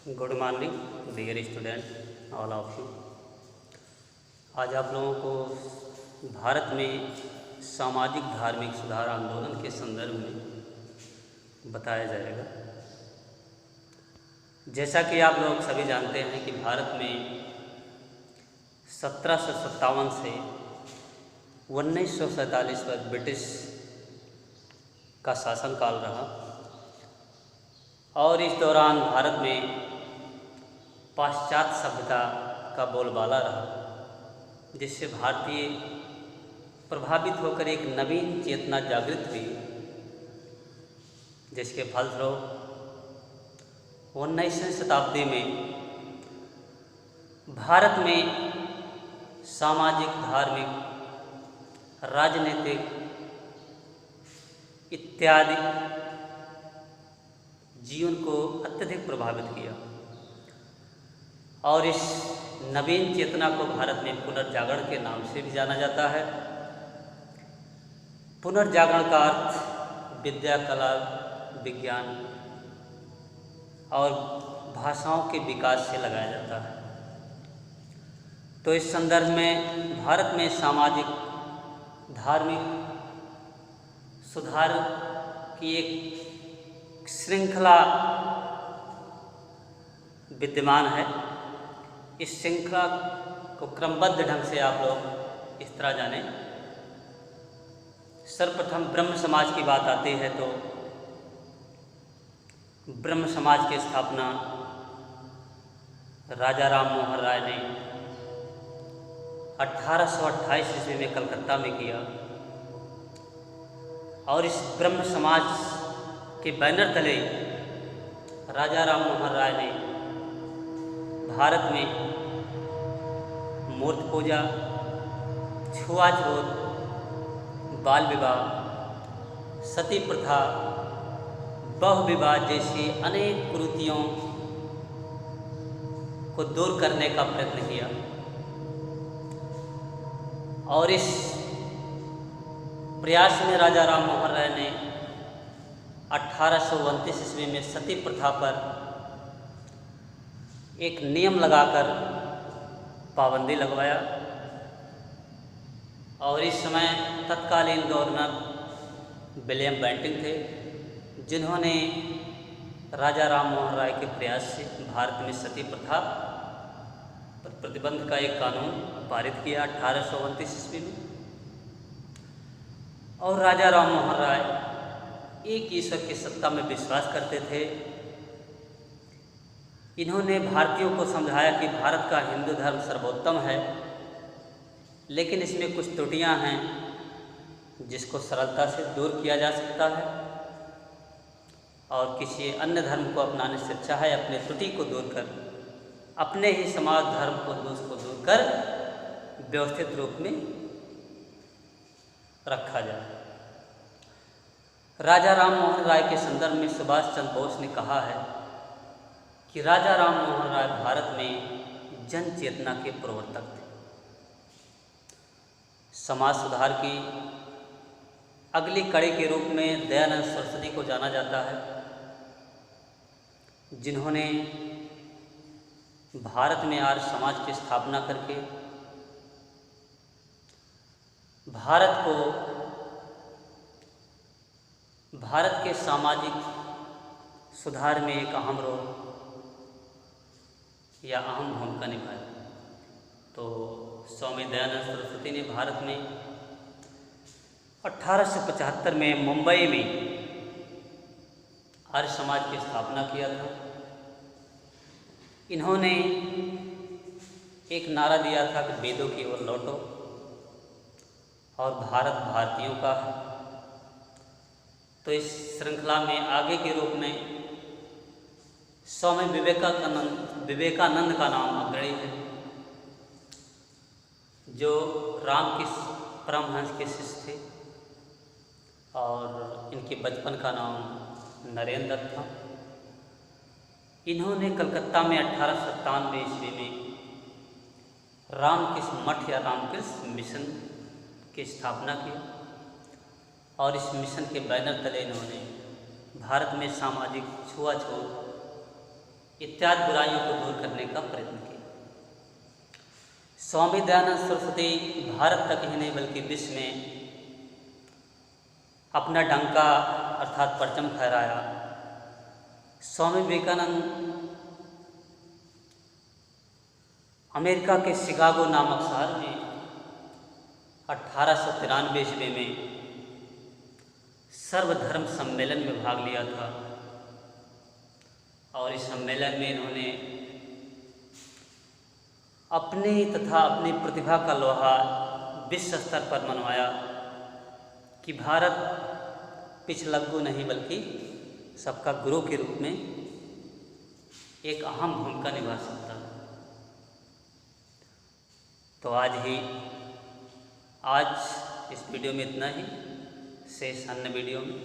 Good morning dear student all of you. आज आप लोगों को भारत में सामाजिक धार्मिक सुधार आंदोलन के संदर्भ में बताया जाएगा। जैसा कि आप लोग सभी जानते हैं कि भारत में 1757 से 1947 तक ब्रिटिश का शासनकाल रहा और इस दौरान भारत में पाश्चात्य सभ्यता का बोलबाला रहा, जिससे भारतीय प्रभावित होकर एक नवीन चेतना जागृत हुई, जिसके फलस्वरूप 19वीं शताब्दी में भारत में सामाजिक, धार्मिक, राजनीतिक इत्यादि जीवन को अत्यधिक प्रभावित किया और इस नवीन चेतना को भारत में पुनर्जागरण के नाम से भी जाना जाता है। पुनर्जागरण का अर्थ विद्या, कला, विज्ञान और भाषाओं के विकास से लगाया जाता है। तो इस संदर्भ में भारत में सामाजिक, धार्मिक सुधार की एक श्रृंखला विद्यमान है। इस श्रृंखला को क्रमबद्ध ढंग से आप लोग इस तरह जानें। सर्वप्रथम ब्रह्म समाज की बात आती है तो ब्रह्म समाज की स्थापना राजा राम मोहन राय ने 1828 ईस्वी में कलकत्ता में किया और इस ब्रह्म समाज के बैनर तले राजा राम मोहन राय ने भारत में मूर्ति पूजा, छुआछूत, बाल विवाह, सती प्रथा, बहु विवाह जैसी अनेक कुरीतियों को दूर करने का प्रयत्न किया और इस प्रयास में राजा राम मोहन राय ने 1829 ईस्वी में सती प्रथा पर एक नियम लगाकर पाबंदी लगवाया और इस समय तत्कालीन गवर्नर विलियम बेंटिंक थे, जिन्होंने राजा राम मोहन राय के प्रयास से भारत में सती प्रथा पर प्रतिबंध का एक कानून पारित किया 1829 ईस्वी में। और राजा राम मोहन राय एक ईश्वर की सत्ता में विश्वास करते थे। इन्होंने भारतीयों को समझाया कि भारत का हिंदू धर्म सर्वोत्तम है, लेकिन इसमें कुछ त्रुटियां हैं जिसको सरलता से दूर किया जा सकता है और किसी अन्य धर्म को अपनाने से अच्छा है अपने त्रुटि को दूर कर, अपने ही समाज धर्म को दोष को दूर कर व्यवस्थित रूप में रखा जाए। राजा राम मोहन राय के संदर्भ में सुभाष चंद्र बोस ने कहा है कि राजा राम मोहन राय भारत में जन चेतना के प्रवर्तक थे। समाज सुधार की अगली कड़ी के रूप में दयानंद सरस्वती को जाना जाता है, जिन्होंने भारत में आर्य समाज की स्थापना करके भारत के सामाजिक सुधार में एक अहम रोल या अहम भूमिका निभाई। तो स्वामी दयानंद सरस्वती ने भारत में 1875 में मुंबई में आर्य समाज की स्थापना किया था। इन्होंने एक नारा दिया था कि वेदों की ओर लौटो और भारत भारतीयों का है। तो इस श्रृंखला में आगे के रूप में स्वामी विवेकानंद का नाम अग्रणी है, जो रामकृष्ण परमहंस के शिष्य थे और इनके बचपन का नाम नरेंद्र दत्त था। इन्होंने कलकत्ता में 1897 ईस्वी में रामकृष्ण मठ या रामकृष्ण मिशन की स्थापना की और इस मिशन के बैनर तले इन्होंने भारत में सामाजिक छुआछूत इत्यादि बुराइयों को दूर करने का प्रयत्न किया। स्वामी दयानंद सरस्वती भारत तक ही नहीं बल्कि विश्व में अपना डंका अर्थात परचम फहराया। स्वामी विवेकानंद अमेरिका के शिकागो नामक शहर में 1893 ईस्वी में सर्वधर्म सम्मेलन में भाग लिया था और इस सम्मेलन में इन्होंने अपने तथा अपनी प्रतिभा का लोहा विश्व स्तर पर मनवाया कि भारत पिछलग्गू नहीं बल्कि सबका गुरु के रूप में एक अहम भूमिका निभा सकता है। तो आज इस वीडियो में इतना ही, शेष अन्य वीडियो में